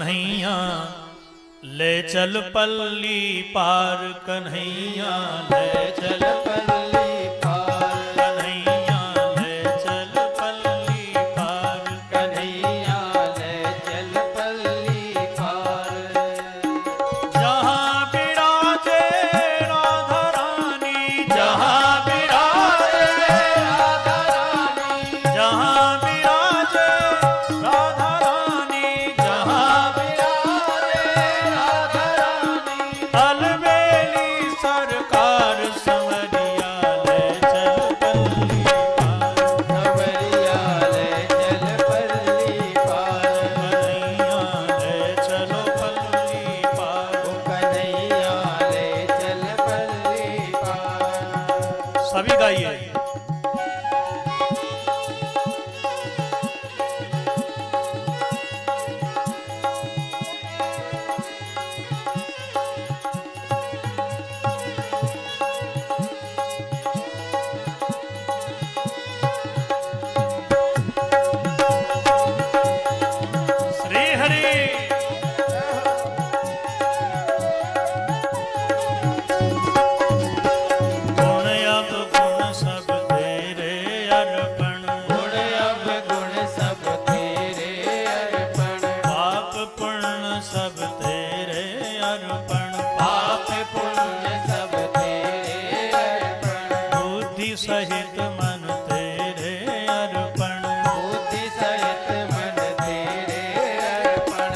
कन्हैया ले चल पल्ली पार, कन्हैया ले चल पल्ली पार, कन्हैया ले चल पल्ली पार, कन्हैया ले चल पल्ली पार। जहाँ विराजे राधा रानी, जहाँ विराजे राधा रानी, जहाँ विराजे राधा रानी, जहाँ विराजे राधा रानी, अलबेली सरकार संवरिया ले चल पल्ली पार, संवरिया ले चल पल्ली पार, कन्हैया ले चलो पल्ली पार। कन्हैया ले चल पल्ली पार। सभी गाइए। श्री हरि गुण अब गुण सब तेरे अर्पण, गुण अब गुण सब तेरे अर्पण, पाप पुण्य सब तेरे अर्पण, पाप पुण्य सब तेरे अर्पण, बुद्धि सहित मन तेरे अर्पण, बुद्धि सहित मन तेरे अर्पण,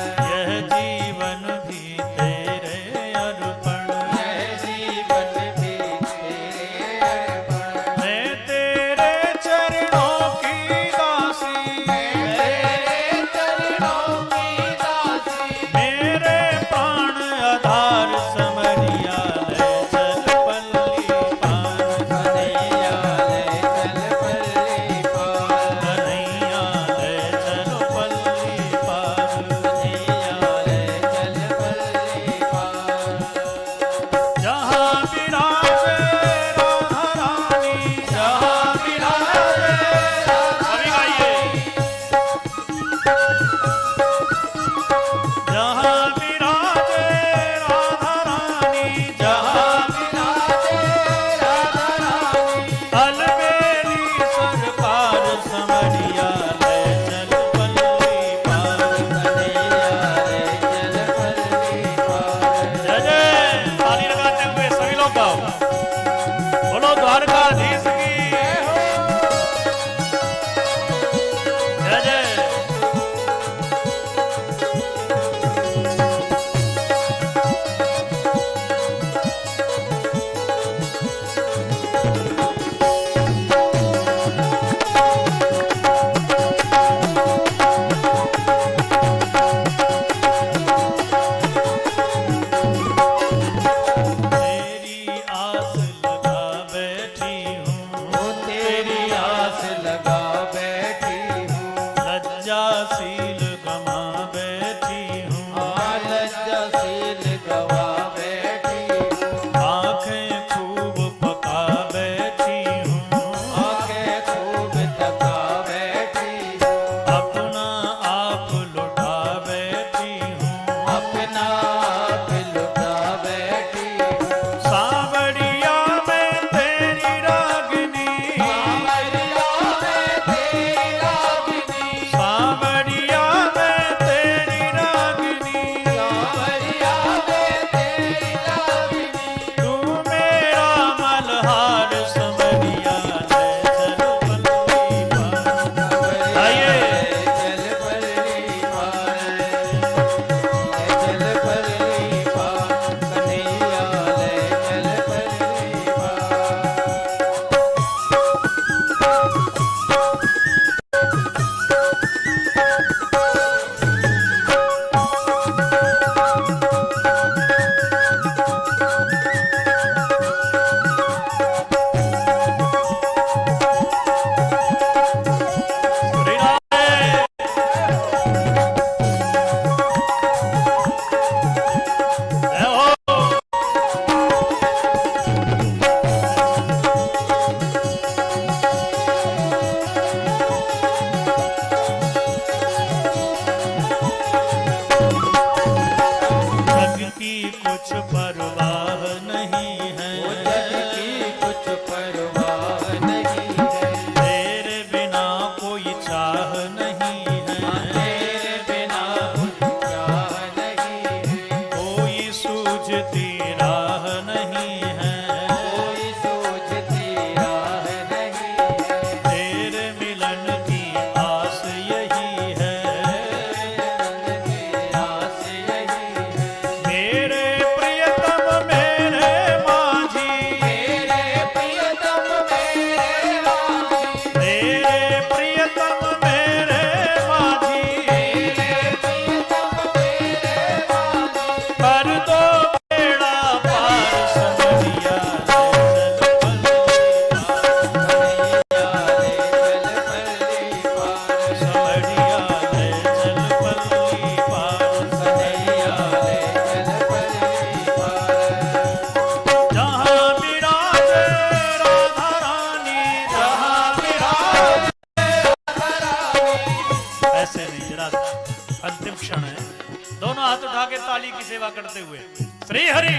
दोनों हाथ उठा के ताली की सेवा करते हुए श्री हरि।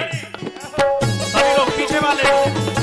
सभी लोग पीछे वाले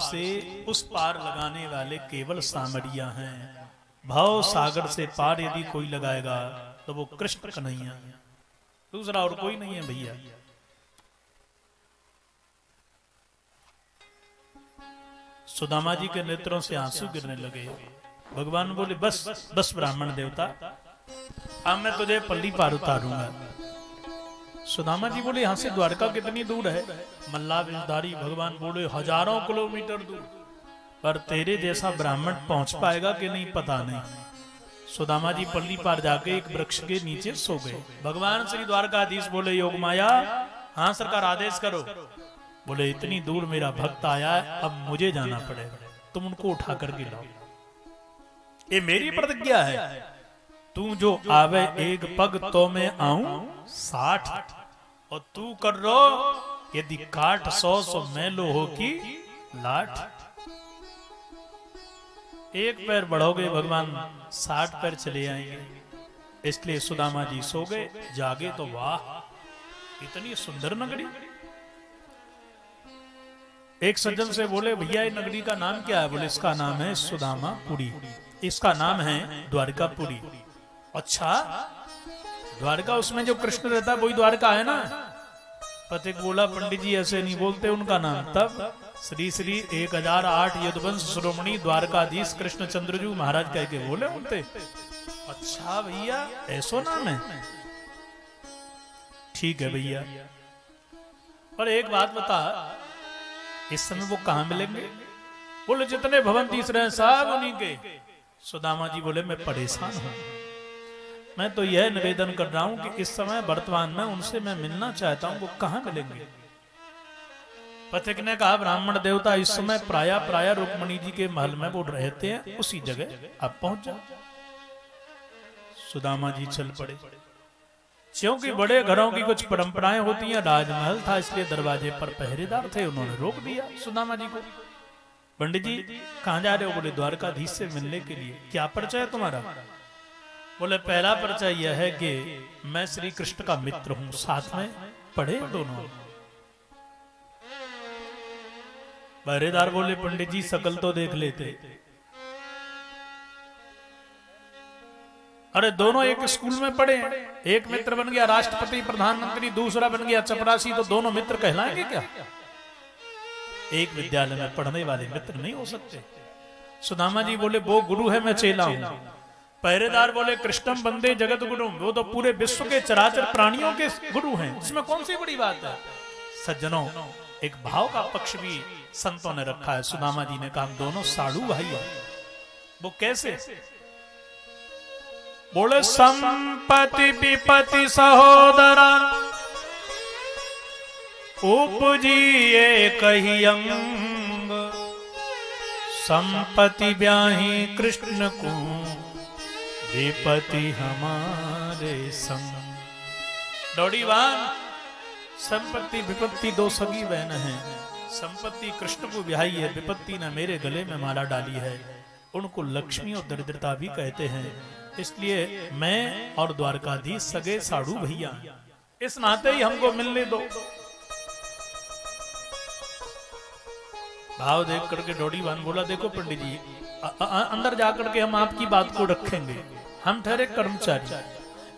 से उस पार लगाने वाले केवल सामरिया हैं। भाव सागर से पार यदि कोई लगाएगा तो वो कृष्ण कन्हैया है, दूसरा और कोई नहीं है भैया। सुदामा जी के नेत्रों से आंसू गिरने लगे। भगवान बोले बस बस ब्राह्मण देवता, अब मैं तुझे पल्ली पार उतारूंगा। सुदामा जी बोले यहां से द्वारका कितनी दूर है? मल्ला विषधारी भगवान बोले हजारों किलोमीटर दूर, पर तेरे जैसा ब्राह्मण पहुंच पाएगा कि नहीं पता नहीं। सुदामा जी पल्ली पार जाके एक वृक्ष के नीचे सो गए। भगवान श्री द्वारकाधीश बोले योग माया, हाँ सरकार आदेश करो। बोले इतनी दूर मेरा भक्त आया है, अब मुझे जाना पड़ेगा, तुम उनको उठा करके लाओ। ये मेरी प्रतिज्ञा है, तू जो आवे एक पग तो मैं आऊं 60, और तू कर रो यदि काट 100 मैं लो हो की लाठ। एक पैर बढ़ोगे भगवान 60 पैर चले आएंगे। इसलिए सुदामा जी सो गए, जागे तो वाह इतनी सुंदर नगरी। एक सज्जन से बोले भैया ये नगरी का नाम क्या है? बोले इसका नाम है सुदामापुरी, इसका नाम है द्वारकापुरी। अच्छा द्वारका, उसमें जो कृष्ण रहता है वही द्वारका है ना? पथिक बोला पंडित जी ऐसे नहीं बोलते उनका नाम। तब श्री श्री 1008 यदुवंश शिरोमणि द्वारकाधीश कृष्ण चंद्रजू महाराज कह के बोले उनते। अच्छा भैया ऐसो नाम है, ठीक है भैया। पर एक बात बता, इस समय वो कहां मिलेंगे? बोले जितने भवन तीसरे सब उन्हीं के। सुदामा जी बोले मैं परेशान हूं, मैं तो यह निवेदन कर रहा हूं कि इस समय वर्तमान में उनसे मैं मिलना चाहता हूं, वो कहां मिलेंगे? पथिक ने कहा ब्राह्मण देवता इस समय प्राय रुक्मणी जी के महल में वो रहते हैं, उसी जगह आप पहुंच जाओ। सुदामा जी चल पड़े। क्योंकि बड़े घरों की कुछ परंपराएं होती हैं, राजमहल था इसलिए दरवाजे पर पहरेदार थे, उन्होंने रोक दिया सुदामा जी को। पंडित जी कहां जा रहे हो? बोले द्वारकाधीश से मिलने के लिए। क्या परिचय है तुम्हारा? बोले पहला परिचय यह है कि मैं श्री कृष्ण का मित्र हूं, साथ में पढ़े दोनों। पहरेदार बोले पंडित जी शकल तो देख लेते। अरे दोनों एक स्कूल में पढ़े, एक मित्र बन गया राष्ट्रपति प्रधानमंत्री, दूसरा बन गया चपरासी, तो दोनों मित्र कहलाएंगे क्या? एक विद्यालय में पढ़ने वाले मित्र नहीं हो सकते। सुदामा जी बोले वो गुरु है, मैं चेला हूं। पहरेदार बोले कृष्णम वंदे जगत गुरु, वो तो पूरे विश्व के चराचर प्राणियों के गुरु हैं, इसमें कौन सी बड़ी बात है? सज्जनों एक भाव का पक्ष भी संतों ने रखा है। सुदामा जी ने कहा हम दोनों साड़ू भाई हैं। वो कैसे? बोले संपत्ति विपत्ति सहोदरा उपजिए कही अंग, संपत्ति ब्याही कृष्ण को विपत्ति हमारे संग। डोडीवान संपत्ति विपत्ति दो सगी बहन हैं। संपत्ति कृष्ण को ब्याही है, विपत्ति ने मेरे गले में माला डाली है। उनको लक्ष्मी और दरिद्रता भी कहते हैं। इसलिए मैं और द्वारकाधीश सगे साड़ू भैया, इस नाते ही हमको मिलने दो। भाव देख करके डोडीवान बोला, देखो पंडित जी, अंदर जाकर के हम आपकी बात को रखेंगे, हम ठहरे कर्मचारी,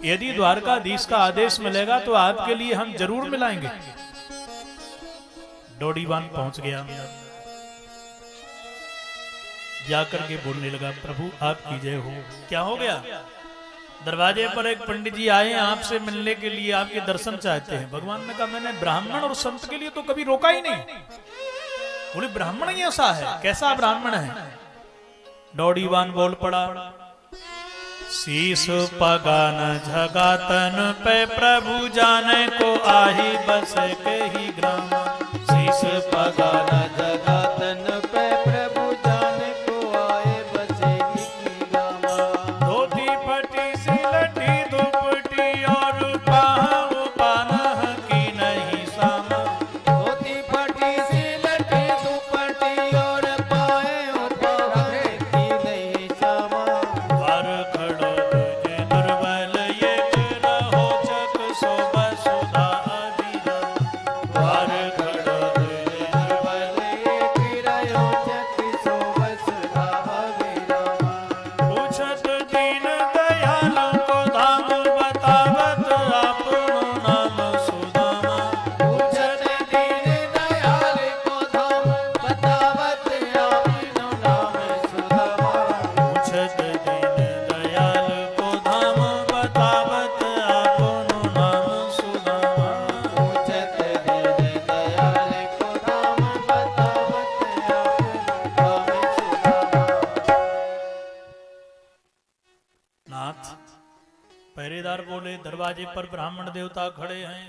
यदि द्वारकाधीश का आदेश मिलेगा तो आपके लिए हम जरूर मिलाएंगे। डोडीवान पहुंच गया, जाकर के बोलने लगा, प्रभु आपकी जय हो। क्या हो गया? दरवाजे पर एक पंडित जी आए आपसे मिलने के लिए, आपके दर्शन चाहते हैं। भगवान ने कहा, मैंने ब्राह्मण और संत के लिए तो कभी रोका ही नहीं। बोले, ब्राह्मण ही ऐसा है? कैसा ब्राह्मण है? डोडीवान बोल पड़ा, शीस पगान झगातन पे प्रभु जाने को आही बस के ही ग्राम। शीस पगान झगातन पे प्रभु जाने को आए बसे की गामा। धोती फटी सिलटी दुपटी और पाँव पानह की नहीं सामा। धोती फटी सिलटी दुपटी और पाए पानह की नहीं सामा। द्वार खड़ो तुझे दुर्बल ये रहो चक सो बसुधा अधीरा। द्वार खड़ो तुझे दुर्बल एक रहो चक सो बसुधा अधीरा। पूछत दीन दयाल को धाम बतावत आपनो नाम सुदामा। पूछत दीन दयाल को धाम बतावत आपनो नाम सुदामा। पूछत दीन दयाल को धाम बतावत आपनो नाम सुदामा। पूछत दीन दयाल को धाम बतावत आपनो नाम सुदामा। नाथ, पहरेदार बोले, दरवाजे पर ब्राह्मण देवता खड़े हैं,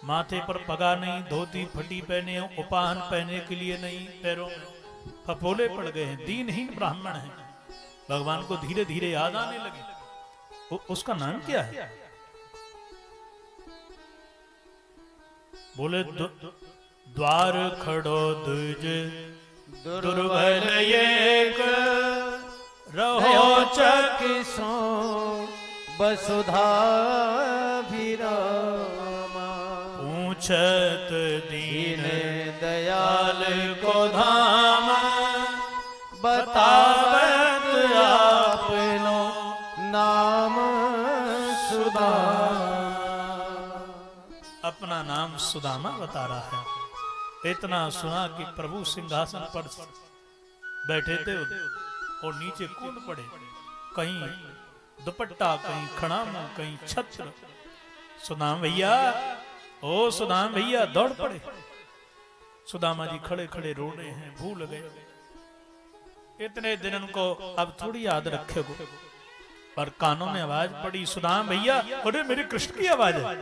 माथे पर पगा नहीं, धोती फटी पहने, उपाहन पहने के लिए नहीं, पैरों में फपोले पड़ गए हैं, दीनहीन ब्राह्मण हैं। भगवान को धीरे धीरे याद आने लगे, उसका नाम क्या है? बोले, द्वार खड़ो दुज दुर्बल एक रहो चक सो वसुधा विरामा। पूछत दीन दीन दयाल को धाम बतावत बतावत आपनो नाम सुदामा। अपना नाम सुदामा बता रहा है। इतना सुना कि प्रभु सिंहासन पर बैठे थे और नीचे कूद पड़े, कहीं दुपट्टा, कहीं खड़ामा, कहीं छत्र। सुदाम भैया, ओ सुदाम भैया, दौड़ पड़े। सुदामा जी खड़े खड़े रो रहे हैं, भूल गए। इतने दिन उनको अब थोड़ी याद रखेगो, पर कानों में आवाज पड़ी, सुदाम भैया। अरे मेरे कृष्ण की आवाज है।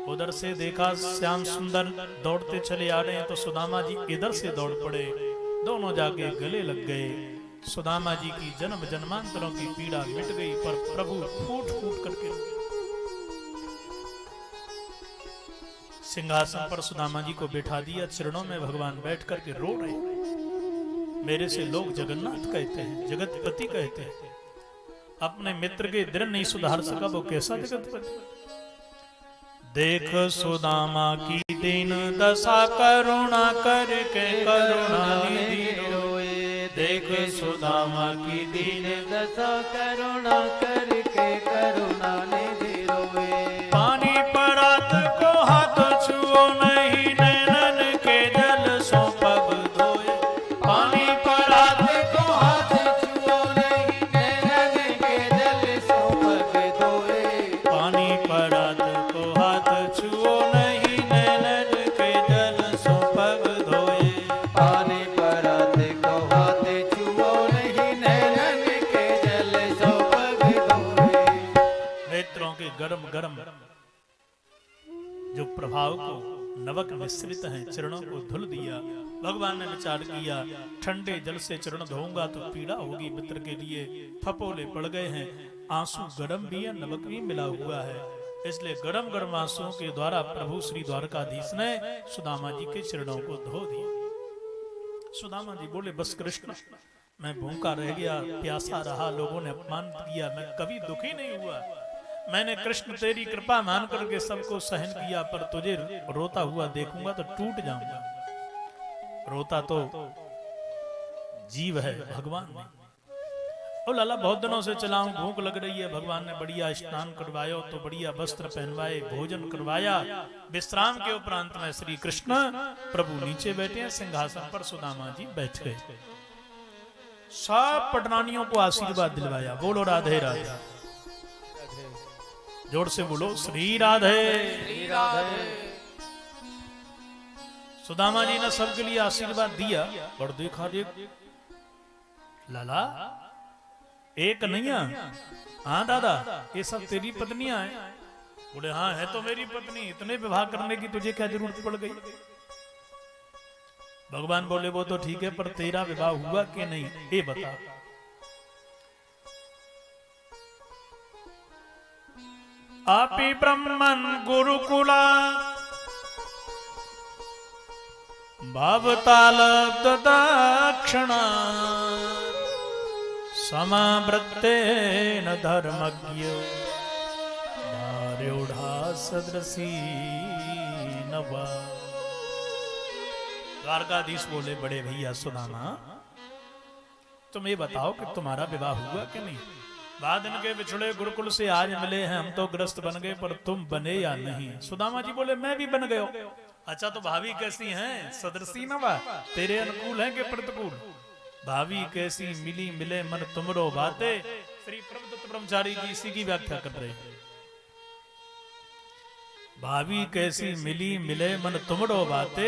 उधर से देखा श्याम सुंदर दौड़ते चले आ रहे हैं, तो सुदामा जी इधर से दौड़ पड़े, दोनों जाके गले लग गए। सुदामा जी की जन्म जन्मांतरों की पीड़ा मिट गई, पर प्रभु फूट फूट करके सिंहासन पर सुदामा जी को बैठा दिया। चरणों में भगवान बैठ करके रो रहे। मेरे से लोग जगन्नाथ कहते हैं, जगतपति कहते हैं। अपने मित्र के दृढ़ नहीं सुधार सका, वो कैसा जगतपति? देख सुदामा की दीन दशा, करुणा करके करुणा निधि रोए। देख सुदामा की दीन दशा, करुणा करके करुणा निधि रोए। पानी परात को हाथ छुओ नहीं, नैनन के जल सो पग धोए। पानी परात को हाथ छुओ नहीं, नैनन के जल सो पग धोए। पानी परात को हाथ छुओ नहीं, नैनन के जल सो पग धोए। पानी परात को हाथ छुओ नहीं, नैनन के जल सो पग धोए। नेत्रों के गरम गरम जो प्रभाव को नवक मिश्रित हैं, चरणों को धुल दिया। भगवान ने विचार किया, ठंडे जल से चरण धोऊंगा तो पीड़ा होगी मित्र के लिए। फपोले पड़ गए हैं, आंसू गरम भी है, नमक भी मिला हुआ है, इसलिए गरम गरम आंसुओं के द्वारा प्रभु श्री द्वारकाधीश ने सुदामा जी के चरणों को धो दिया। सुदामा जी बोले बस कृष्ण, मैं भूखा रह गया, प्यासा रहा, लोगों ने अपमान किया, मैं कभी दुखी नहीं हुआ। मैंने कृष्ण तेरी कृपा मान करके सबको सहन किया, पर तुझे रोता हुआ देखूंगा तो टूट जाऊंगा। रोता तो जीव है, भगवान नहीं। ओ लाला बहुत दिनों से चला हूं, भूख लग रही है, भगवान ने बढ़िया स्नान करवायो तो बढ़िया वस्त्र पहनवाए, भोजन करवाया। विश्राम के उपरांत में श्री कृष्ण प्रभु नीचे बैठे हैं सिंहासन पर, सुदामा जी बैठ गए। सब पटरानियों को आशीर्वाद दिलवाया। बोलो राधे राधे, जोर से बोलो श्री राधे। श्री राधे। सुदामा जी ने सबके लिए आशीर्वाद दिया। और देखा देख लाला एक नहीं है। हाँ दादा, ये सब तेरी पत्नियां हैं? बोले हाँ है तो मेरी पत्नी, इतने विवाह करने की तुझे क्या जरूरत पड़ गई? भगवान बोले वो तो ठीक है, पर तेरा विवाह हुआ कि नहीं ये बता। आपी ब्रह्मन गुरुकुला भावताल दक्षिणा समावृत्तेन धर्मज्ञ भार्योढ़ा सदृशी नवा। द्वारकाधीश बोले बड़े भैया सुदामा, तुम ये बताओ कि तुम्हारा विवाह हुआ कि नहीं? बाद इनके बिछड़े गुरुकुल से आज मिले हैं, हम तो ग्रस्त बन गए, पर तुम बने या नहीं? सुदामा जी बोले मैं भी बन गयो। अच्छा तो भाभी कैसी हैं? सदृशी नवा, तेरे अनुकूल है कि प्रतिकूल? भाभी कैसी मिली मिले मन तुमरो बाते। श्री प्रभुदत्त ब्रह्मचारी जी इसी की व्याख्या कर रहे हैं। भाभी कैसी मिली मिले मन तुमरो बाते,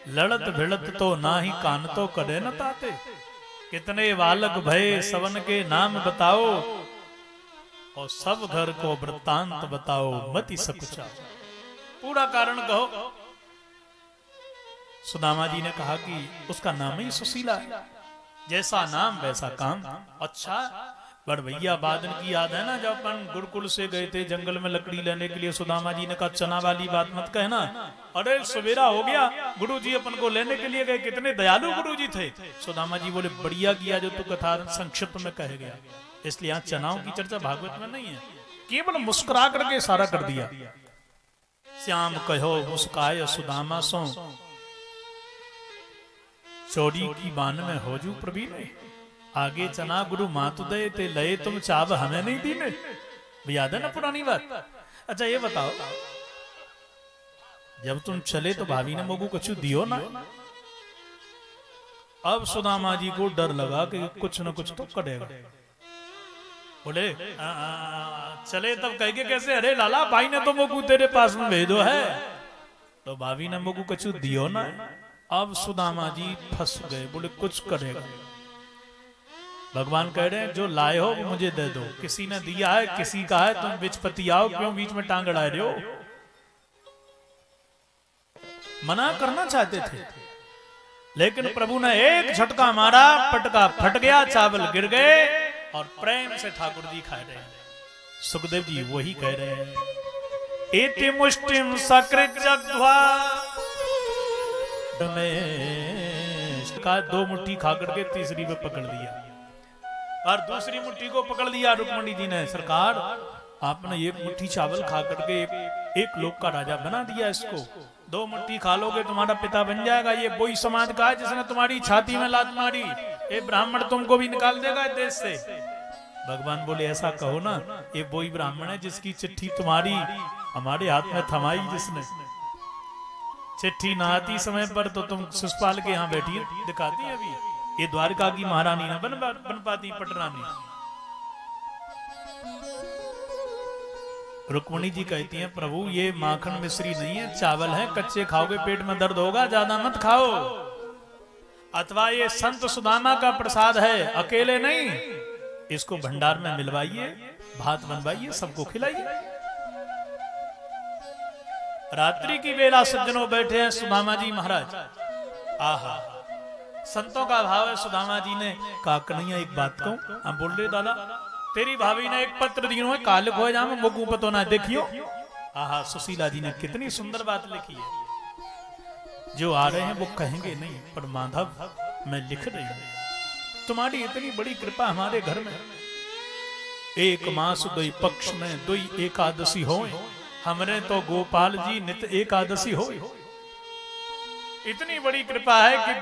लड़त भिड़त तो ना ही कान तो करे न ताते। कितने बालक भय सवन के नाम बताओ, और सब घर को वृत्तांत बताओ मति सकुचा। पूरा कारण कहो। सुदामा जी ने कहा कि उसका नाम ही सुशीला है, जैसा नाम वैसा काम। अच्छा बड़ भैया बादन की याद है ना, जब अपन गुरुकुल से गए थे जंगल में लकड़ी लेने के लिए, सुदामा जी ने कहा चना वाली बात मत कहना। अरे सवेरा हो गया, गुरुजी अपन को लेने के लिए गए, कितने दयालु गुरुजी थे। सुदामा जी बोले बढ़िया किया जो तू कथा संक्षिप्त में कह गया। इसलिए यहाँ चनाओं की चर्चा भागवत में नहीं है, केवल मुस्कुरा करके सारा कर दिया। श्याम कहो मुस्काय सुदामा सो, चोरी की बान में होजू प्रवीण। आगे चना गुरु मातु दे ते लए तुम चाव हमें नहीं दीने। याद है ना पुरानी बात? अच्छा ये बताओ, जब तुम चले तो भाभी ने मोगू कछु दियो ना? अब सुदामा जी को डर लगा कि कुछ न कुछ तो करेगा। बोले चले तब कह के कैसे? अरे लाला भाई ने तो मोगू तेरे पास में भेजो है, तो भाभी ने मोगू कछु दियो ना? अब सुदामा जी फंस गए। बोले कुछ करेगा। भगवान कह रहे हैं जो लाए हो वो मुझे दे दो। किसी ने दिया है, किसी का है, तुम विचपति आओ, क्यों बीच में टांग अड़ा रहे हो? मना करना चाहते थे, लेकिन प्रभु ने एक झटका मारा, पटका फट गया, चावल गिर गए, और प्रेम से ठाकुर जी खा रहे हैं। सुखदेव जी वही कह रहे हैं, एति मुष्टिम सकृत जग्ध्वा में का 2 मुट्ठी खा करके तीसरी पे पकड़ लिया, और दूसरी मुट्ठी को पकड़ लिया रुक्मणी जी ने। सरकार आपने 1 मुट्ठी चावल खा करके एक लोक का राजा बना दिया, इसको 2 मुट्ठी खा लोगे तुम्हारा पिता बन जाएगा। ये वही समाज का है जिसने तुम्हारी छाती में लात मारी, ये ब्राह्मण तुमको भी निकाल देगा देश से। भगवान बोले ऐसा कहो ना, ये वही ब्राह्मण है जिसकी चिट्ठी तुम्हारी हमारे हाथ में थमाई, जिसने चिट्ठी ना आती समय पर तो तुम शिषपाल के यहाँ बैठी दिखाती है। अभी ये द्वारका की महारानी ना बन पाती पटरानी। रुक्मणी जी कहती हैं प्रभु ये माखन मिश्री नहीं है, चावल है, कच्चे खाओगे पेट में दर्द होगा, ज्यादा मत खाओ। अथवा ये संत सुदामा का प्रसाद है, अकेले नहीं, इसको भंडार में मिलवाइए, भात बनवाइए, सबको खिलाइए। रात्रि की बेला सज्जनों बैठे हैं सुदामा जी महाराज। आहा संतों का भाव है। सुदामा जी ने कहा कन्हैया एक बात कहूं? हम बोल रहे दादा तेरी भाभी ने एक पत्र दियो है, काल खोए जाम मोगू पतो ना देखियो। आहा सुशीला जी ने कितनी सुंदर बात लिखी है। जो आ रहे हैं वो कहेंगे नहीं, पर माधव मैं लिख रही हूं, तुम्हारी इतनी बड़ी कृपा हमारे घर में, एक मास दुई पक्ष में दुई एकादशी हो, हमने तो गोपाल जी नित एकादशी हो। इतनी बड़ी कृपा है कि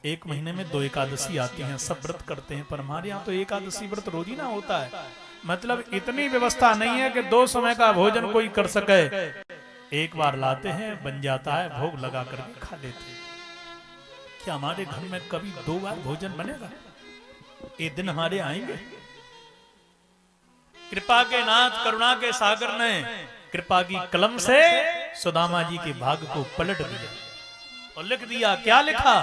एक महीने में 2 एकादशी आती हैं, सब व्रत करते हैं, पर हमारे यहाँ तो एकादशी व्रत रोज ही ना होता है। मतलब इतनी व्यवस्था नहीं है कि 2 समय का भोजन कोई कर सके। एक बार लाते हैं, बन जाता है, भोग लगा करके खा लेते हैं। क्या हमारे घर में कभी 2 बार भोजन बनेगा? ये दिन हमारे आएंगे? कृपा के नाथ, करुणा के सागर ने कृपा की कलम से सुदामा जी के भाग को पलट दिया और लिख दिया। क्या लिखा?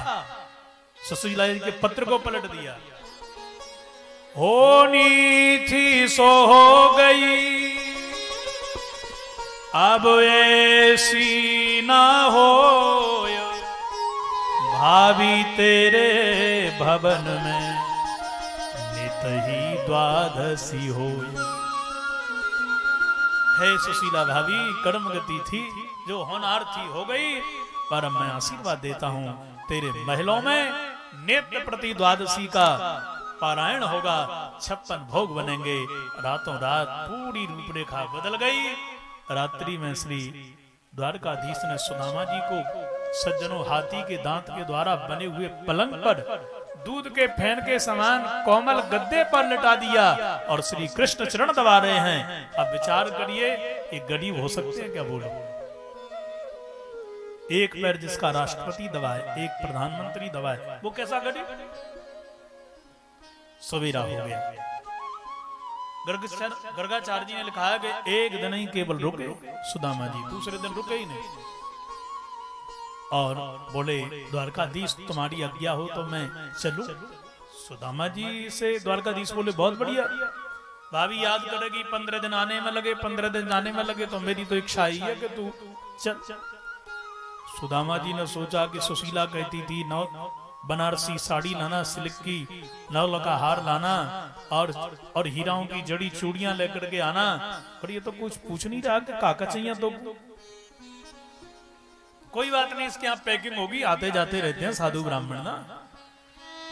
सुशीला जी के पत्र को पलट दिया। होनी थी सो हो गई, अब ऐसी ना हो, भाभी तेरे भवन में नित ही द्वादशी हो। हे सुशीला भाभी, कर्म गति थी जो होनार थी हो गई, पर मैं आशीर्वाद देता हूं, तेरे महलों में नित्य प्रति द्वादशी का पारायण होगा, 56 भोग बनेंगे। रातों रात पूरी रूपरेखा बदल गई। रात्रि में श्री द्वारकाधीश ने सुदामा जी को सज्जनों हाथी के दांत के द्वारा बने हुए पलंग पर दूध के फैन के समान कोमल गद्दे पर लिटा दिया और श्री कृष्ण चरण दबा रहे हैं। अब विचार करिए, एक गरीब हो सकते हैं क्या? बोलो, एक पैर जिसका राष्ट्रपति दबाए, एक प्रधानमंत्री दबाए, वो कैसा गरीब? सवेरा हो गया। गर्गाचार्य जी ने लिखा है कि एक दिन ही केवल रुके सुदामा जी, दूसरे दिन रुके ही नहीं और बोले, द्वारकाधीश तुम्हारी आज्ञा हो तो मैं चलूं? सुदामा जी से द्वारकाधीश बोले, बहुत बढ़िया, भाभी याद करेगी, 15 दिन आने में लगे, 15 दिन जाने में लगे, तो मेरी तो इच्छा ही है कि तू चल। सुदामा जी ने सोचा कि सुशीला कहती थी नौ बनारसी साड़ी लाना, सिल्क की 9 का हार लाना और हीराओं की जड़ी चूड़ियां लेकर के आना, और ये तो कुछ पूछ नहीं रहा कि काका चाहिए तो कोई बात नहीं, इसके यहाँ पैकिंग होगी, आते जाते रहते हैं साधु ब्राह्मण ना,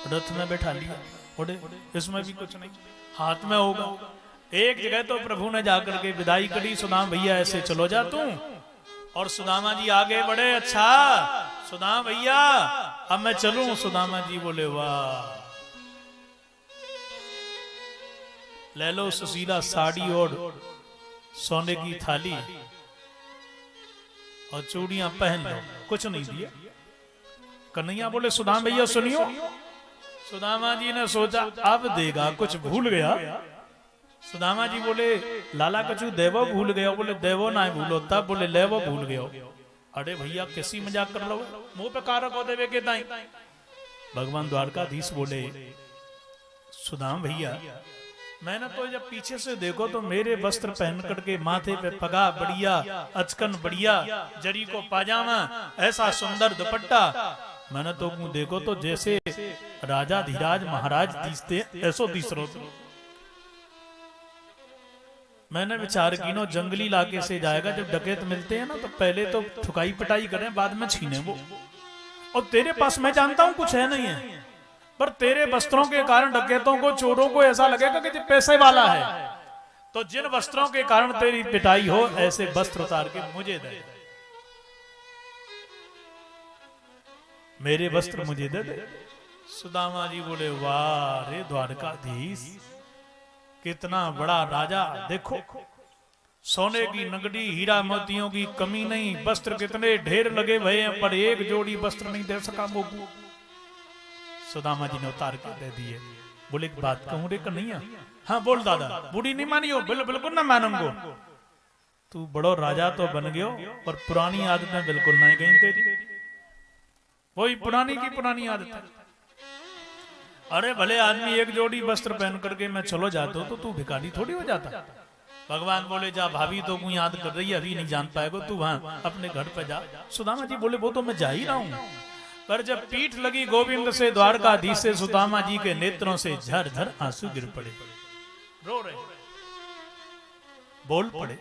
रथ में बैठा लिया, उड़े, इसमें भी कुछ नहीं, हाथ में होगा। एक जगह तो प्रभु ने जाकर के विदाई करी, सुदामा भैया ऐसे चलो जा तू, और सुदामा जी आगे बढ़े, अच्छा सुदामा भैया अब मैं चलूं? सुदामा जी बोले, वाह, ले लो सुशीला साड़ी और सोने की थाली और चूड़ियां पहन लो, कुछ नहीं दिया। कन्हैया बोले, सुदामा भैया सुनियो। सुदामा जी ने सोचा अब देगा, कुछ भूल गया। सुदामा जी बोले, लाला कछु देवो भूल गया? बोले, देवो ना भूलो, तब बोले लेवो भूल गयो। अरे भैया कैसी मजाक कर लो, मुंह पे कारक हो देवे के ताई। भगवान द्वारकाधीश बोले, सुदामा भैया मैंने तो जब पीछे से देखो तो मेरे वस्त्र पहन करके माथे पे पगा बढ़िया, अचकन बढ़िया, जरी को पाजामा, ऐसा सुंदर दुपट्टा, मैंने तो देखो तो जैसे राजा धीराज महाराज दिसते ऐसो दिस रहो। मैंने विचार की नो जंगली इलाके से जाएगा, जब डकैत मिलते हैं ना तो पहले तो ठुकाई पिटाई करें, बाद में छीने वो। और तेरे पास मैं जानता हूं कुछ है नहीं है, पर तेरे वस्त्रों के कारण डकैतों को, चोरों को ऐसा लगेगा कि पैसे वाला है, तो जिन वस्त्रों के कारण तेरी पिटाई हो ऐसे वस्त्र उतार के मुझे दे, मेरे वस्त्र मुझे दे दे। सुदामा जी बोले, वाह रे द्वारकाधीश, कितना बड़ा राजा, देखो सोने की नगदी, हीरा मोतियों की कमी नहीं, वस्त्र कितने ढेर लगे हुए हैं, पर एक जोड़ी वस्त्र नहीं दे सका मोगू। सुदामा जी ने उतार के दे दिए। बोले, एक बात कहूं रे कन्हैया? हाँ बोल दादा। बूढ़ी नहीं मानी हो? बिल्कुल ना मानूंगो। तू बड़ो राजा तो बन गयो, पर पुरानी आदतें बिल्कुल नहीं गई तेरी, वही पुरानी की पुरानी आदतें। अरे भले आदमी एक जोड़ी वस्त्र पहन करके मैं चलो जाता हूं तो तू भिखारी थोड़ी हो जाता। भगवान बोले, जा भाभी तो को याद कर रही है, अभी नहीं जान पाएगा, तू वहां अपने घर पे जा। सुदामा जी बोले, वो तो मैं जा ही रहा हूं, पर जब पीठ लगी गोविंद से, द्वारकाधीश से, सुदामा जी के नेत्रों से झरझर आंसू गिर पड़े, रो रहे, बोल पड़े,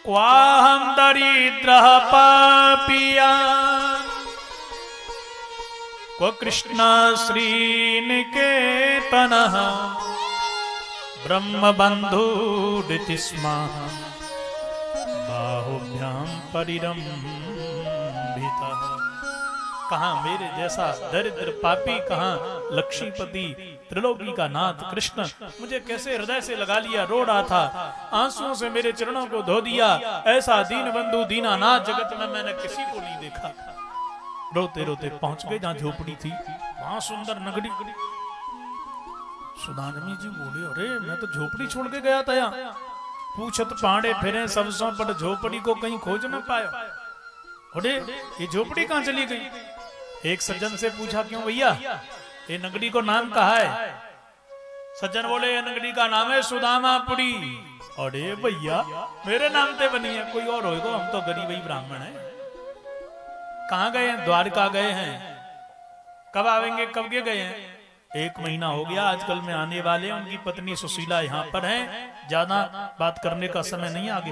क्वाहम दरिद्र पापिया, को कृष्ण श्री निकेतन ब्रह्म बंधु स्म बाहुभ्याम परिरंभिता। कहां मेरे जैसा दरिद्र पापी, कहां लक्ष्मीपति त्रिलोकी का नाथ कृष्ण मुझे कैसे हृदय से लगा लिया, रो रहा था, आंसुओं से मेरे चरणों को धो दिया। ऐसा दीन बंधु दीनानाथ जगत में मैंने किसी को नहीं देखा। रोते रोते पहुंच गए जहां झोपड़ी थी, वहां सुंदर नगरी। सुदानवी जी बोले, अरे मैं तो झोपड़ी छोड़ के गया था, यहाँ पूछत पांडे फिरे सबसों पर झोपड़ी को कहीं खोज न पाया। अरे ये झोपड़ी कहां चली गई? एक सज्जन से पूछा, क्यों भैया ये नगरी को नाम कहा है? सज्जन बोले, ये नगरी का नाम है सुदामापुरी। अरे भैया मेरे नाम पे बनी है, कोई और होगा, हम तो गरीब ही ब्राह्मण हैं। कहां गए हैं? द्वारका गए हैं। कब आवेंगे? कब के गए हैं? 1 महीना हो गया, आजकल में आने वाले। उनकी पत्नी सुशीला यहाँ पर है, ज्यादा बात करने का समय नहीं, आगे